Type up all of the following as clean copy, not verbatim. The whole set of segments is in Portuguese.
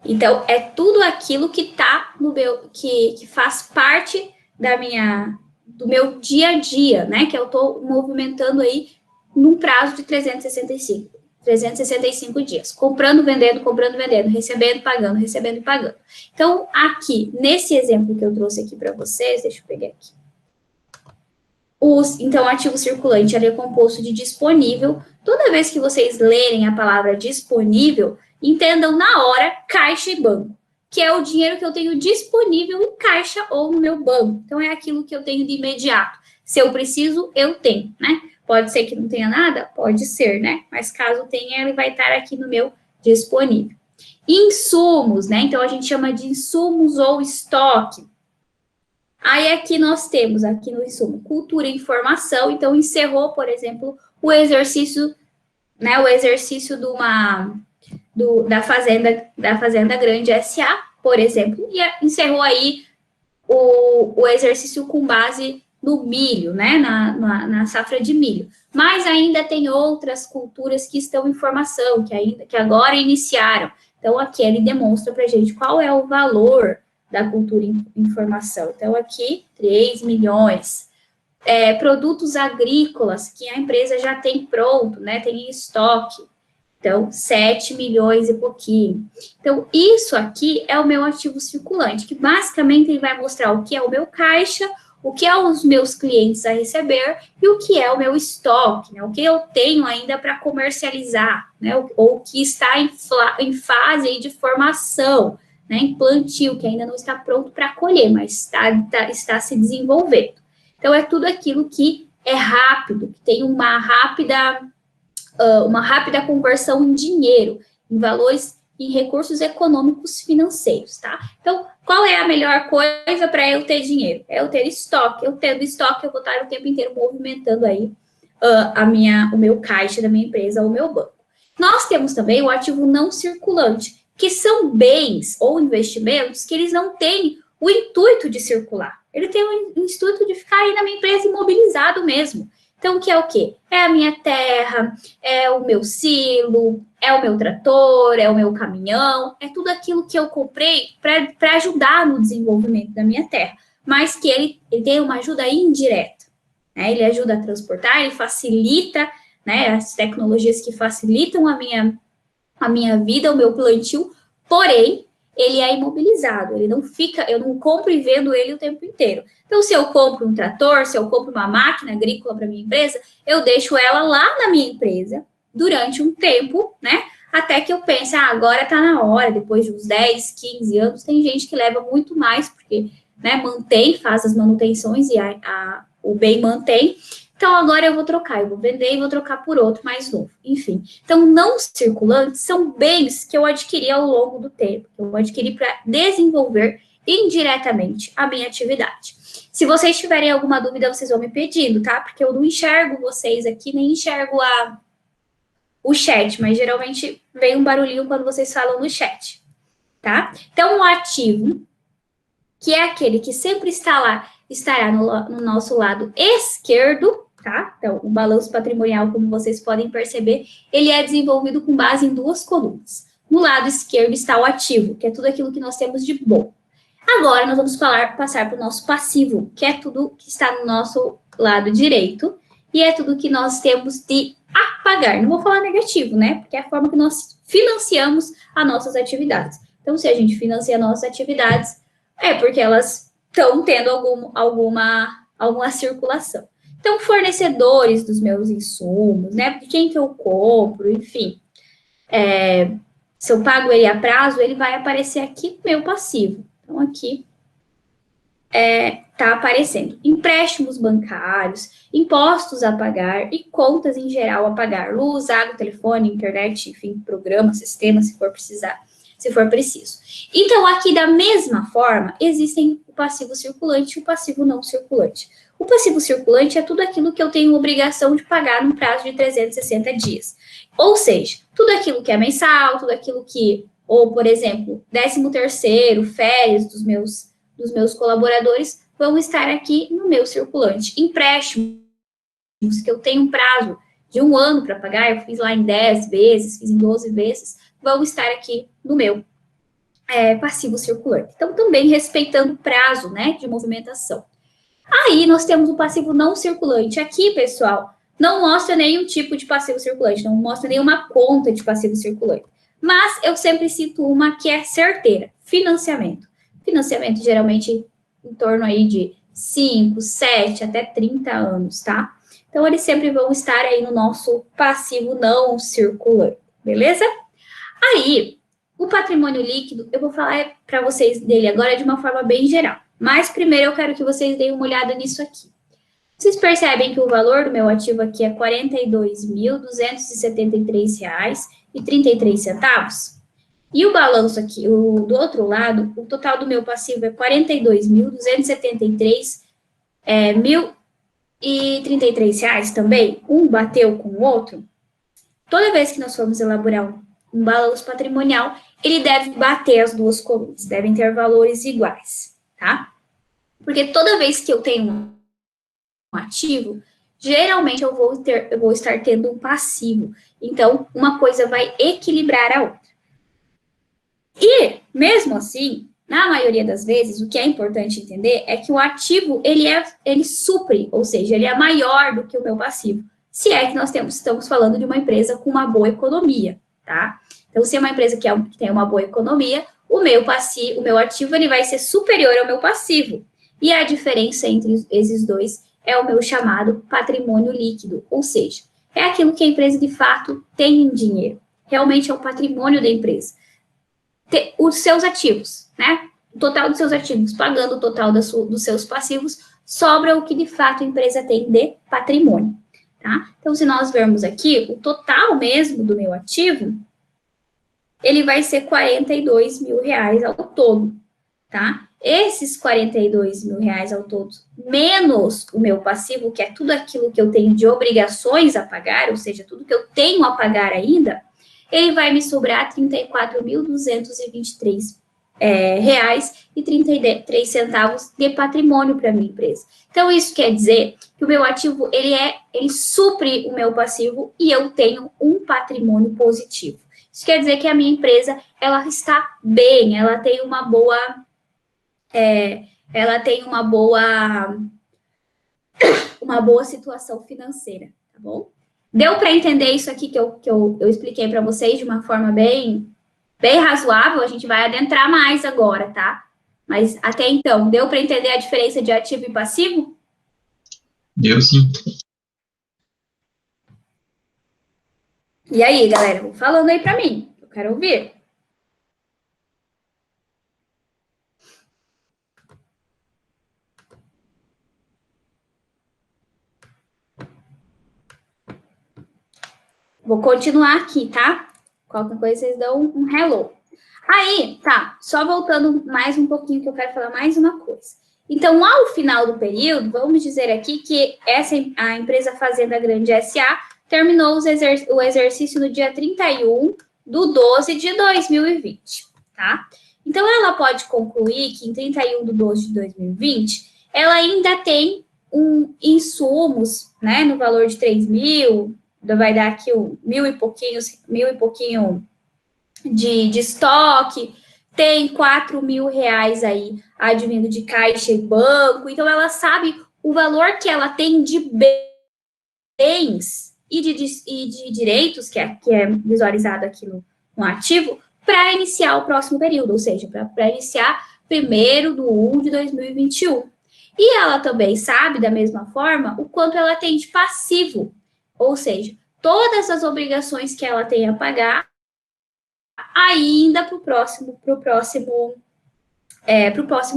Então, é tudo aquilo que tá no meu, que faz parte do meu dia a dia, né? Que eu estou movimentando aí num prazo de 365 dias. Comprando, vendendo, recebendo, pagando, recebendo e pagando. Então, aqui, nesse exemplo que eu trouxe aqui para vocês, deixa eu pegar aqui. Então, ativo circulante ele é composto de disponível. Toda vez que vocês lerem a palavra disponível, entendam na hora caixa e banco, que é o dinheiro que eu tenho disponível em caixa ou no meu banco. Então, é aquilo que eu tenho de imediato. Se eu preciso, eu tenho, né? Pode ser que não tenha nada? Pode ser, né? Mas caso tenha, ele vai estar aqui no meu disponível. Insumos, né? Então, a gente chama de insumos ou estoque. Aí aqui nós temos, aqui no insumo, cultura e informação. Então, encerrou, por exemplo, o exercício, né? O exercício da Fazenda Grande SA, por exemplo, e encerrou aí o exercício com base no milho, né? Na safra de milho. Mas ainda tem outras culturas que estão em formação, que agora iniciaram. Então, aqui ele demonstra para a gente qual é o valor da cultura em informação. Então, aqui, 3 milhões. Produtos agrícolas que a empresa já tem pronto, né? Tem em estoque. Então, 7 milhões e pouquinho. Então, isso aqui é o meu ativo circulante, que basicamente ele vai mostrar o que é o meu caixa, o que é os meus clientes a receber e o que é o meu estoque, né? O que eu tenho ainda para comercializar, né? Ou que está em fase de formação, né? Em plantio, que ainda não está pronto para colher, mas está se desenvolvendo. Então, é tudo aquilo que é rápido, que tem uma rápida conversão em dinheiro, em valores, em recursos econômicos financeiros, tá? Então, qual é a melhor coisa para eu ter dinheiro? É eu ter estoque. Eu tendo estoque, eu vou estar o tempo inteiro movimentando aí o meu caixa da minha empresa, o meu banco. Nós temos também o ativo não circulante, que são bens ou investimentos que eles não têm o intuito de circular. Ele tem o intuito de ficar aí na minha empresa imobilizado mesmo. Então, que é o quê? É a minha terra, é o meu silo, é o meu trator, é o meu caminhão, é tudo aquilo que eu comprei para ajudar no desenvolvimento da minha terra, mas que ele tem uma ajuda indireta, né? Ele ajuda a transportar, ele facilita, né, as tecnologias que facilitam a minha vida, o meu plantio, porém, ele é imobilizado, ele não fica, eu não compro e vendo ele o tempo inteiro. Então, se eu compro um trator, se eu compro uma máquina agrícola para minha empresa, eu deixo ela lá na minha empresa durante um tempo, né? Até que eu pense, agora está na hora, depois de uns 10, 15 anos, tem gente que leva muito mais, porque, né, faz as manutenções e o bem mantém. Então, agora eu vou trocar, eu vou vender e vou trocar por outro mais novo. Enfim, então, não circulantes são bens que eu adquiri ao longo do tempo, que eu adquiri para desenvolver indiretamente a minha atividade. Se vocês tiverem alguma dúvida, vocês vão me pedindo, tá? Porque eu não enxergo vocês aqui, nem enxergo o chat, mas geralmente vem um barulhinho quando vocês falam no chat, tá? Então, o ativo, que é aquele que sempre estará no nosso lado esquerdo, tá? Então, o balanço patrimonial, como vocês podem perceber, ele é desenvolvido com base em duas colunas. No lado esquerdo está o ativo, que é tudo aquilo que nós temos de bom. Agora, nós vamos passar para o nosso passivo, que é tudo que está no nosso lado direito, e é tudo que nós temos de apagar. Não vou falar negativo, né? Porque é a forma que nós financiamos as nossas atividades. Então, se a gente financia nossas atividades, é porque elas estão tendo alguma circulação. Então, fornecedores dos meus insumos, né? De quem que eu compro, enfim. Se eu pago ele a prazo, ele vai aparecer aqui no meu passivo. Então, aqui está aparecendo empréstimos bancários, impostos a pagar e contas em geral a pagar. Luz, água, telefone, internet, enfim, programa, sistema, se for preciso. Então, aqui, da mesma forma, existem o passivo circulante e o passivo não circulante. O passivo circulante é tudo aquilo que eu tenho obrigação de pagar no prazo de 360 dias. Ou seja, tudo aquilo que é mensal, tudo aquilo que, ou, por exemplo, 13º, férias dos meus colaboradores, vão estar aqui no meu circulante. Empréstimos, que eu tenho um prazo de 1 ano para pagar, eu fiz lá em 10 vezes, fiz em 12 vezes, vão estar aqui no meu passivo circulante. Então, também respeitando o prazo, né, de movimentação. Aí, nós temos o passivo não circulante. Aqui, pessoal, não mostra nenhum tipo de passivo circulante, não mostra nenhuma conta de passivo circulante. Mas eu sempre cito uma que é certeira, financiamento. Financiamento, geralmente, em torno aí de 5, 7, até 30 anos, tá? Então, eles sempre vão estar aí no nosso passivo não circulante, beleza? Aí, o patrimônio líquido, eu vou falar para vocês dele agora de uma forma bem geral. Mas primeiro eu quero que vocês deem uma olhada nisso aqui. Vocês percebem que o valor do meu ativo aqui é R$ 42.273,33. E o balanço aqui, do outro lado, o total do meu passivo é R$ 42.273,33 também. Um bateu com o outro. Toda vez que nós formos elaborar um balanço patrimonial, ele deve bater as duas colunas, devem ter valores iguais, tá? Porque toda vez que eu tenho um ativo, geralmente eu vou estar tendo um passivo. Então, uma coisa vai equilibrar a outra. E, mesmo assim, na maioria das vezes, o que é importante entender é que o ativo, ele supre, ou seja, ele é maior do que o meu passivo. Se é que nós estamos falando de uma empresa com uma boa economia, tá? Então, se é uma empresa que tem uma boa economia, o meu ativo, ele vai ser superior ao meu passivo. E a diferença entre esses dois é o meu chamado patrimônio líquido, ou seja, é aquilo que a empresa de fato tem em dinheiro. Realmente é o patrimônio da empresa. Os seus ativos, né? O total dos seus ativos, pagando o total dos seus passivos, sobra o que de fato a empresa tem de patrimônio, tá? Então, se nós vermos aqui, o total mesmo do meu ativo, ele vai ser R$ 42 mil ao todo, tá? Esses R$ 42 mil ao todo, menos o meu passivo, que é tudo aquilo que eu tenho de obrigações a pagar, ou seja, tudo que eu tenho a pagar ainda, ele vai me sobrar R$ 34.223 reais e 33 centavos de patrimônio para minha empresa. Então, isso quer dizer que o meu ativo, ele supre o meu passivo e eu tenho um patrimônio positivo. Isso quer dizer que a minha empresa, ela está bem, ela tem uma boa situação financeira, tá bom? Deu para entender isso aqui que eu expliquei para vocês de uma forma bem razoável? A gente vai adentrar mais agora, tá? Mas até então, deu para entender a diferença de ativo e passivo? Deu sim. E aí, galera, vão falando aí para mim, eu quero ouvir. Vou continuar aqui, tá? Qualquer coisa vocês dão um hello. Aí, tá, só voltando mais um pouquinho que eu quero falar mais uma coisa. Então, ao final do período, vamos dizer aqui que a empresa Fazenda Grande S.A. terminou o exercício no dia 31/12/2020, tá? Então, ela pode concluir que em 31/12/2020, ela ainda tem insumos, né, no valor de 3 mil, vai dar aqui mil e pouquinho de estoque, tem 4 mil reais aí advindo de caixa e banco, então ela sabe o valor que ela tem de bens e de direitos, que é visualizado aqui no ativo, para iniciar o próximo período, ou seja, para iniciar 1º de 1 de 2021. E ela também sabe, da mesma forma, o quanto ela tem de passivo, ou seja, todas as obrigações que ela tem a pagar ainda para o próximo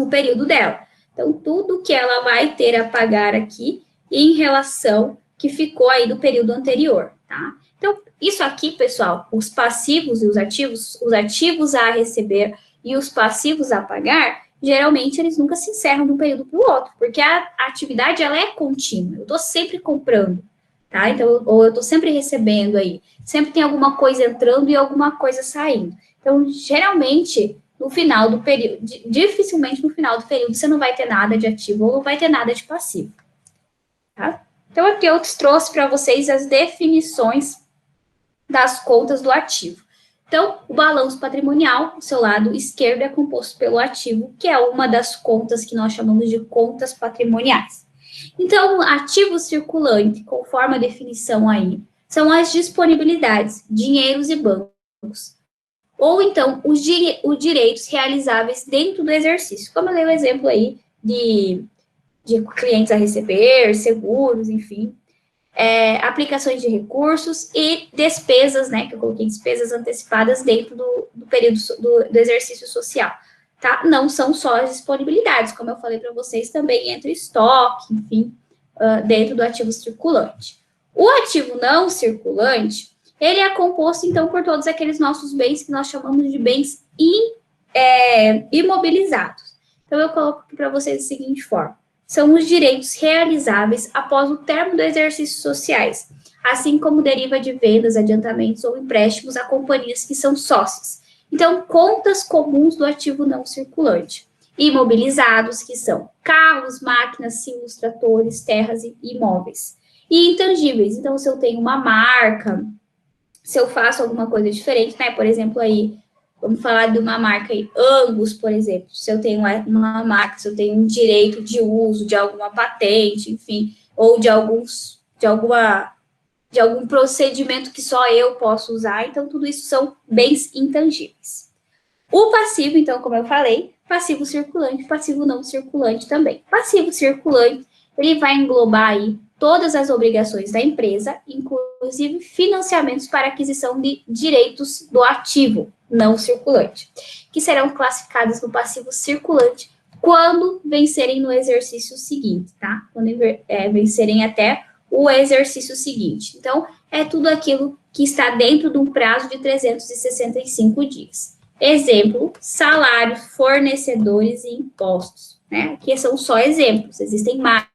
período dela. Então, tudo que ela vai ter a pagar aqui em relação que ficou aí do período anterior, tá? Então, isso aqui, pessoal, os passivos e os ativos a receber e os passivos a pagar, geralmente eles nunca se encerram de um período para o outro, porque a atividade, ela é contínua, eu estou sempre comprando, tá? Então, ou eu estou sempre recebendo aí, sempre tem alguma coisa entrando e alguma coisa saindo. Então, geralmente, no final do período, dificilmente no final do período você não vai ter nada de ativo ou não vai ter nada de passivo, tá? Então, aqui eu trouxe para vocês as definições das contas do ativo. Então, o balanço patrimonial, o seu lado esquerdo, é composto pelo ativo, que é uma das contas que nós chamamos de contas patrimoniais. Então, ativo circulante, conforme a definição aí, são as disponibilidades, dinheiros e bancos. Ou então, os direitos realizáveis dentro do exercício. Como eu dei o exemplo aí de clientes a receber, seguros, enfim. Aplicações de recursos e despesas, né, que eu coloquei despesas antecipadas dentro do período do exercício social, tá? Não são só as disponibilidades, como eu falei para vocês, também entra estoque, enfim, dentro do ativo circulante. O ativo não circulante, ele é composto, então, por todos aqueles nossos bens que nós chamamos de bens imobilizados. Então, eu coloco aqui para vocês da seguinte forma. São os direitos realizáveis após o término dos exercícios sociais, assim como deriva de vendas, adiantamentos ou empréstimos a companhias que são sócias. Então, contas comuns do ativo não circulante. Imobilizados, que são carros, máquinas, símbolos, tratores, terras e imóveis. E intangíveis, então, se eu tenho uma marca, se eu faço alguma coisa diferente, né, por exemplo, aí, vamos falar de uma marca aí, Angus, por exemplo. Se eu tenho uma marca, se eu tenho um direito de uso de alguma patente, enfim, ou de algum procedimento que só eu posso usar, então tudo isso são bens intangíveis. O passivo, então, como eu falei, passivo circulante, passivo não circulante também. Passivo circulante, ele vai englobar aí todas as obrigações da empresa, inclusive financiamentos para aquisição de direitos do ativo não circulante, que serão classificados no passivo circulante quando vencerem no exercício seguinte, tá? Quando vencerem até o exercício seguinte. Então, é tudo aquilo que está dentro de um prazo de 365 dias. Exemplo, salários, fornecedores e impostos, né? Que são só exemplos, existem mais,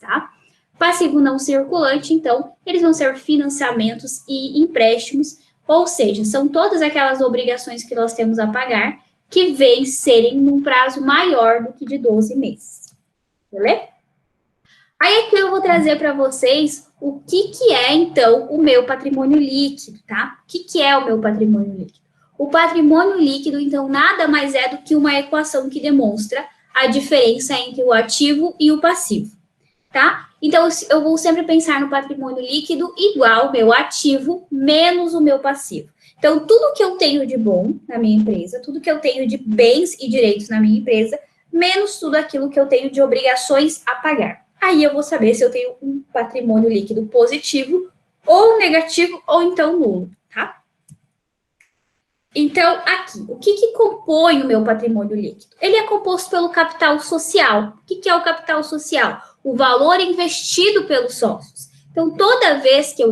tá? Passivo não circulante, então, eles vão ser financiamentos e empréstimos, ou seja, são todas aquelas obrigações que nós temos a pagar que vencerem num prazo maior do que de 12 meses. Beleza? Aí aqui eu vou trazer para vocês o que é, então, o meu patrimônio líquido, tá? O que é o meu patrimônio líquido? O patrimônio líquido, então, nada mais é do que uma equação que demonstra a diferença entre o ativo e o passivo, tá? Então, eu vou sempre pensar no patrimônio líquido igual ao meu ativo menos o meu passivo. Então, tudo que eu tenho de bom na minha empresa, tudo que eu tenho de bens e direitos na minha empresa, menos tudo aquilo que eu tenho de obrigações a pagar. Aí eu vou saber se eu tenho um patrimônio líquido positivo ou negativo ou então nulo, tá? Então, aqui, o que compõe o meu patrimônio líquido? Ele é composto pelo capital social. O que é o capital social? O valor investido pelos sócios. Então, toda vez que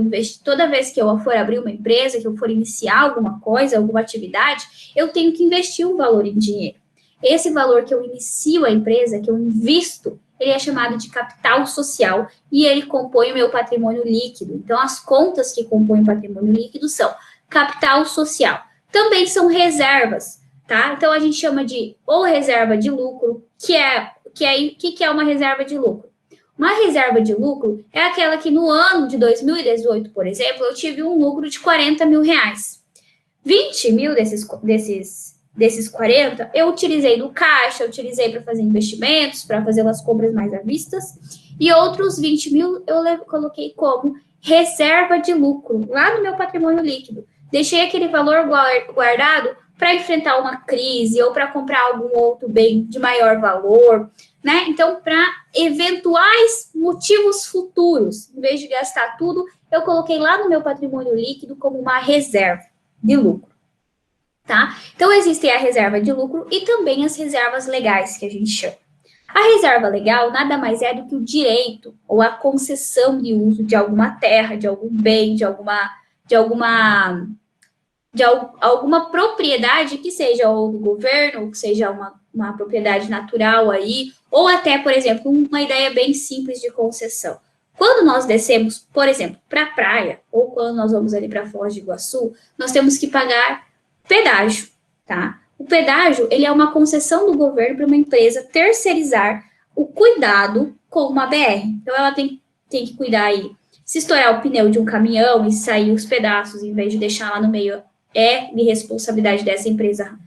eu for abrir uma empresa, que eu for iniciar alguma coisa, alguma atividade, eu tenho que investir um valor em dinheiro. Esse valor que eu inicio a empresa, que eu invisto, ele é chamado de capital social e ele compõe o meu patrimônio líquido. Então, as contas que compõem o patrimônio líquido são capital social. Também são reservas, tá? Então, a gente chama de ou reserva de lucro, que é uma reserva de lucro? Uma reserva de lucro é aquela que no ano de 2018, por exemplo, eu tive um lucro de 40 mil reais. 20 mil desses 40, eu utilizei do caixa, eu utilizei para fazer investimentos, para fazer umas compras mais à vista, e outros 20 mil eu coloquei como reserva de lucro, lá no meu patrimônio líquido. Deixei aquele valor guardado para enfrentar uma crise ou para comprar algum outro bem de maior valor, né? Então, para eventuais motivos futuros, em vez de gastar tudo, eu coloquei lá no meu patrimônio líquido como uma reserva de lucro, tá? Então, existe a reserva de lucro e também as reservas legais, que a gente chama. A reserva legal nada mais é do que o direito ou a concessão de uso de alguma terra, de algum bem, de alguma propriedade que seja ou do governo, ou que seja uma propriedade natural aí, ou até, por exemplo, uma ideia bem simples de concessão. Quando nós descemos, por exemplo, para a praia, ou quando nós vamos ali para Foz do Iguaçu, nós temos que pagar pedágio, tá? O pedágio, ele é uma concessão do governo para uma empresa terceirizar o cuidado com uma BR. Então, ela tem que cuidar aí, se estourar o pneu de um caminhão e sair os pedaços, em vez de deixar lá no meio é de responsabilidade dessa empresa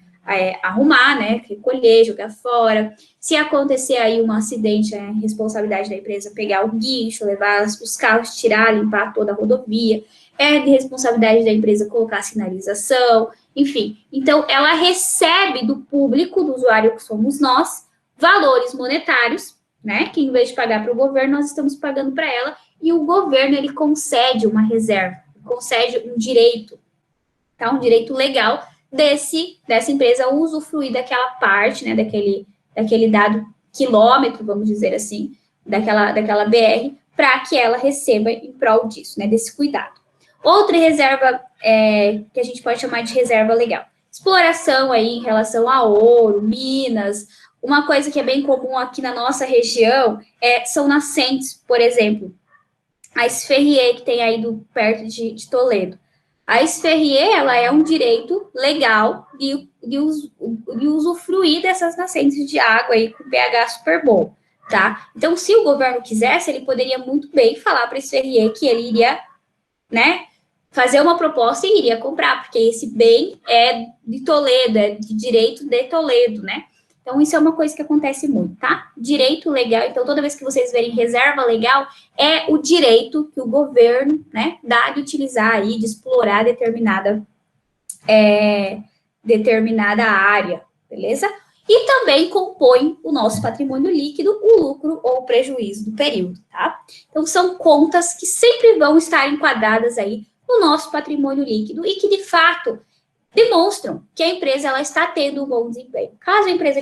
arrumar, né, recolher, jogar fora. Se acontecer aí um acidente, é responsabilidade da empresa pegar o guincho, levar os carros, tirar, limpar toda a rodovia. É de responsabilidade da empresa colocar sinalização, enfim. Então, ela recebe do público, do usuário que somos nós, valores monetários, né, que em vez de pagar para o governo, nós estamos pagando para ela, e o governo, ele concede uma reserva, concede um direito, tá, um direito legal dessa empresa usufruir daquela parte, né, daquele dado quilômetro, vamos dizer assim, daquela BR, para que ela receba em prol disso, né, desse cuidado. Outra reserva que a gente pode chamar de reserva legal. Exploração aí em relação a ouro, minas. Uma coisa que é bem comum aqui na nossa região são nascentes, por exemplo, a Esferrier, que tem aí perto de Toledo. A Esferrier, ela é um direito legal de usufruir dessas nascentes de água aí com pH super bom, tá? Então, se o governo quisesse, ele poderia muito bem falar para a Esferrier que ele iria, né, fazer uma proposta e iria comprar, porque esse bem é de Toledo, é de direito de Toledo, né? Então, isso é uma coisa que acontece muito, tá? Direito legal, então, toda vez que vocês verem reserva legal, é o direito que o governo, né, dá de utilizar aí, de explorar determinada área, beleza? E também compõe o nosso patrimônio líquido, o lucro ou o prejuízo do período, tá? Então, são contas que sempre vão estar enquadradas aí no nosso patrimônio líquido e que, de fato, demonstram que a empresa ela está tendo um bom desempenho. Caso a empresa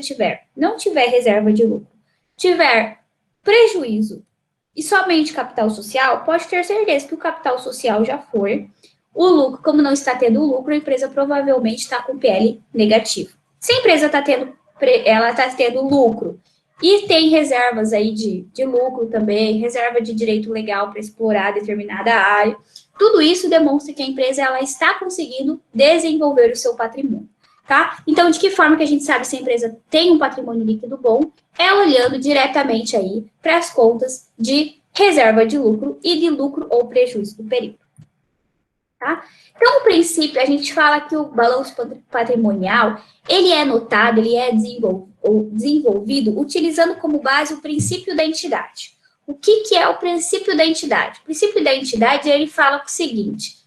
não tiver reserva de lucro, tiver prejuízo e somente capital social, pode ter certeza que o capital social já foi. O lucro, como não está tendo lucro, a empresa provavelmente está com PL negativo. Se a empresa está tendo lucro e tem reservas aí de lucro também, reserva de direito legal para explorar determinada área, tudo isso demonstra que a empresa ela está conseguindo desenvolver o seu patrimônio, tá? Então, de que forma que a gente sabe se a empresa tem um patrimônio líquido bom? É olhando diretamente aí para as contas de reserva de lucro e de lucro ou prejuízo do período, tá? Então, o princípio, a gente fala que o balanço patrimonial, ele é notado, ele é desenvolvido utilizando como base o princípio da entidade. O que é o princípio da entidade? O princípio da entidade, ele fala o seguinte: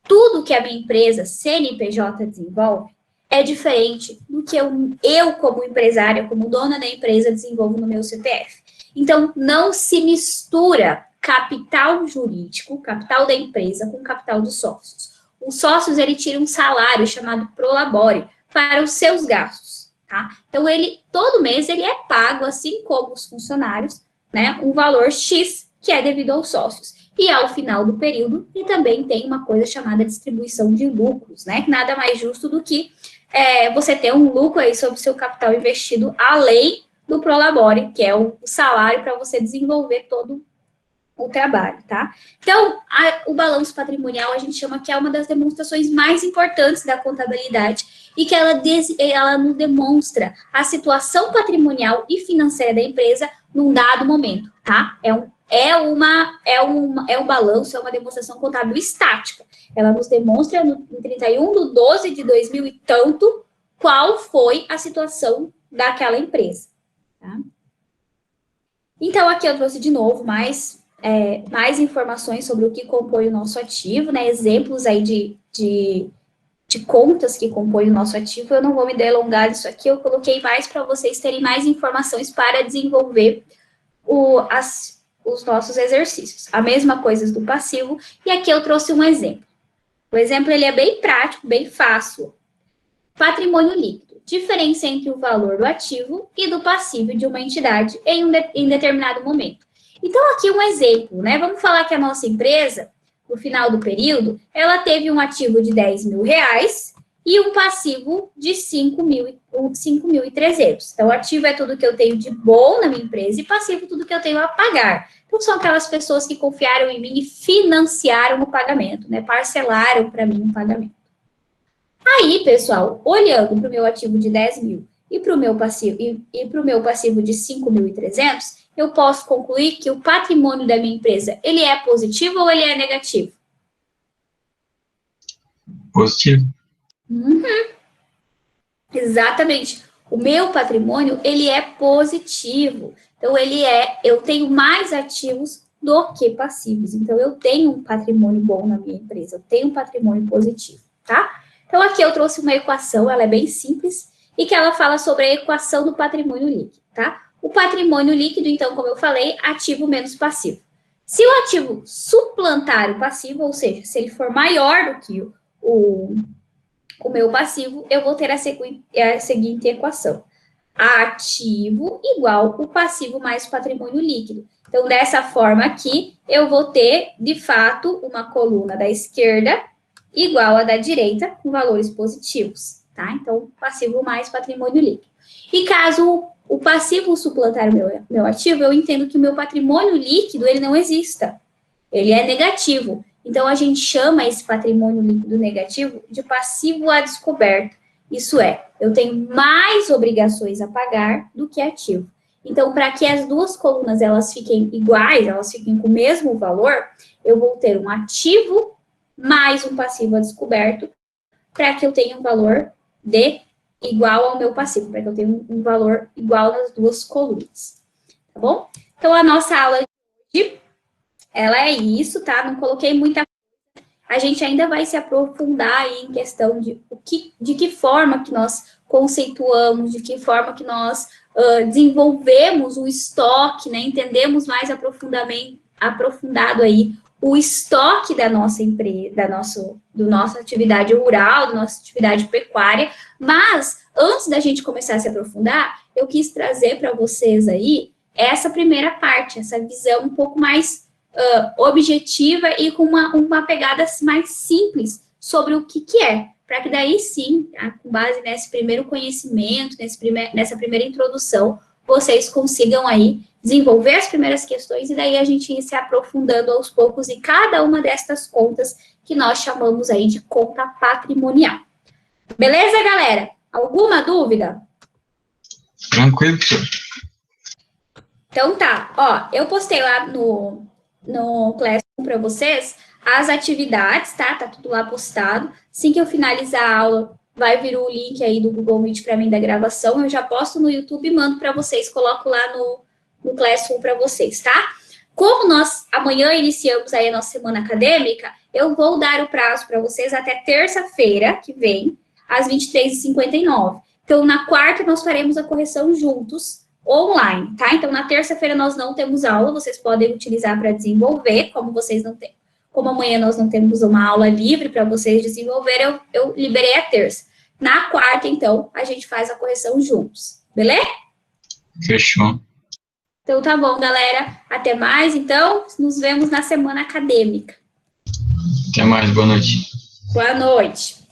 tudo que a minha empresa, CNPJ, desenvolve é diferente do que eu como empresária, como dona da empresa, desenvolvo no meu CPF. Então, não se mistura capital jurídico, capital da empresa, com capital dos sócios. Os sócios, ele tira um salário chamado prolabore para os seus gastos, tá? Então, todo mês, ele é pago, assim como os funcionários, né, um valor X que é devido aos sócios. E ao final do período, e também tem uma coisa chamada distribuição de lucros, né? Nada mais justo do que você ter um lucro aí sobre o seu capital investido, além do prolabore, que é o salário para você desenvolver todo o trabalho, tá? Então, o balanço patrimonial a gente chama que é uma das demonstrações mais importantes da contabilidade e que ela nos demonstra a situação patrimonial e financeira da empresa num dado momento, tá? É um balanço, é uma demonstração contábil estática. Ela nos demonstra em 31/12/2000 e tanto qual foi a situação daquela empresa, tá? Então, aqui eu trouxe de novo mais informações sobre o que compõe o nosso ativo, né? Exemplos aí de contas que compõem o nosso ativo. Eu não vou me delongar nisso aqui, eu coloquei mais para vocês terem mais informações para desenvolver os nossos exercícios. A mesma coisa do passivo, e aqui eu trouxe um exemplo. O exemplo, ele é bem prático, bem fácil. Patrimônio líquido. Diferença entre o valor do ativo e do passivo de uma entidade em determinado momento. Então, aqui um exemplo, né? Vamos falar que a nossa empresa, no final do período, ela teve um ativo de R$10.000 e um passivo de 5.300. Então, ativo é tudo que eu tenho de bom na minha empresa e passivo tudo que eu tenho a pagar. Então, são aquelas pessoas que confiaram em mim e financiaram o pagamento, né? Parcelaram para mim o pagamento. Aí, pessoal, olhando para o meu ativo de 10.000 e para o meu passivo de 5.300, eu posso concluir que o patrimônio da minha empresa, ele é positivo ou ele é negativo? Positivo. Uhum, exatamente. O meu patrimônio, ele é positivo. Então, eu tenho mais ativos do que passivos. Então, eu tenho um patrimônio bom na minha empresa, eu tenho um patrimônio positivo, tá? Então, aqui eu trouxe uma equação, ela é bem simples, e que ela fala sobre a equação do patrimônio líquido, tá? O patrimônio líquido, então, como eu falei, ativo menos passivo. Se o ativo suplantar o passivo, ou seja, se ele for maior do que o meu passivo, eu vou ter a seguinte equação: ativo igual o passivo mais o patrimônio líquido. Então, dessa forma aqui, eu vou ter, de fato, uma coluna da esquerda igual a da direita, com valores positivos, tá? Então, passivo mais patrimônio líquido. E caso o passivo suplantar o meu ativo, eu entendo que o meu patrimônio líquido, ele não exista. Ele é negativo. Então, a gente chama esse patrimônio líquido negativo de passivo a descoberto. Isso é, eu tenho mais obrigações a pagar do que ativo. Então, para que as duas colunas elas fiquem iguais, elas fiquem com o mesmo valor, eu vou ter um ativo mais um passivo a descoberto, para que eu tenha um valor de igual ao meu passivo, para que eu tenha um valor igual nas duas colunas. Tá bom? Então, a nossa aula de ela é isso, tá? Não coloquei muita. A gente ainda vai se aprofundar aí em questão de que forma que nós conceituamos, de que forma que nós desenvolvemos o estoque, né? Entendemos mais aprofundado aí o estoque da nossa empresa, do nossa atividade rural, da nossa atividade pecuária. Mas antes da gente começar a se aprofundar, eu quis trazer para vocês aí essa primeira parte, essa visão um pouco mais objetiva e com uma pegada mais simples sobre o que é, para que daí sim, tá, com base nesse primeiro conhecimento, nessa primeira introdução, vocês consigam aí desenvolver as primeiras questões e daí a gente ir se aprofundando aos poucos em cada uma destas contas que nós chamamos aí de conta patrimonial. Beleza, galera? Alguma dúvida? Tranquilo, professor. Então tá, ó, eu postei lá no Classroom para vocês as atividades, tá? Tá tudo lá postado. Assim que eu finalizar a aula, vai vir o link aí do Google Meet para mim da gravação. Eu já posto no YouTube e mando para vocês, coloco lá no Classroom para vocês, tá? Como nós amanhã iniciamos aí a nossa semana acadêmica, eu vou dar o prazo para vocês até terça-feira que vem, às 23h59. Então, na quarta, nós faremos a correção juntos, online, tá? Então, na terça-feira nós não temos aula, vocês podem utilizar para desenvolver, como vocês não têm. Como amanhã nós não temos uma aula livre para vocês desenvolverem, eu liberei a terça. Na quarta, então, a gente faz a correção juntos, beleza? Fechou. Então, tá bom, galera. Até mais, então. Nos vemos na semana acadêmica. Até mais, boa noite. Boa noite.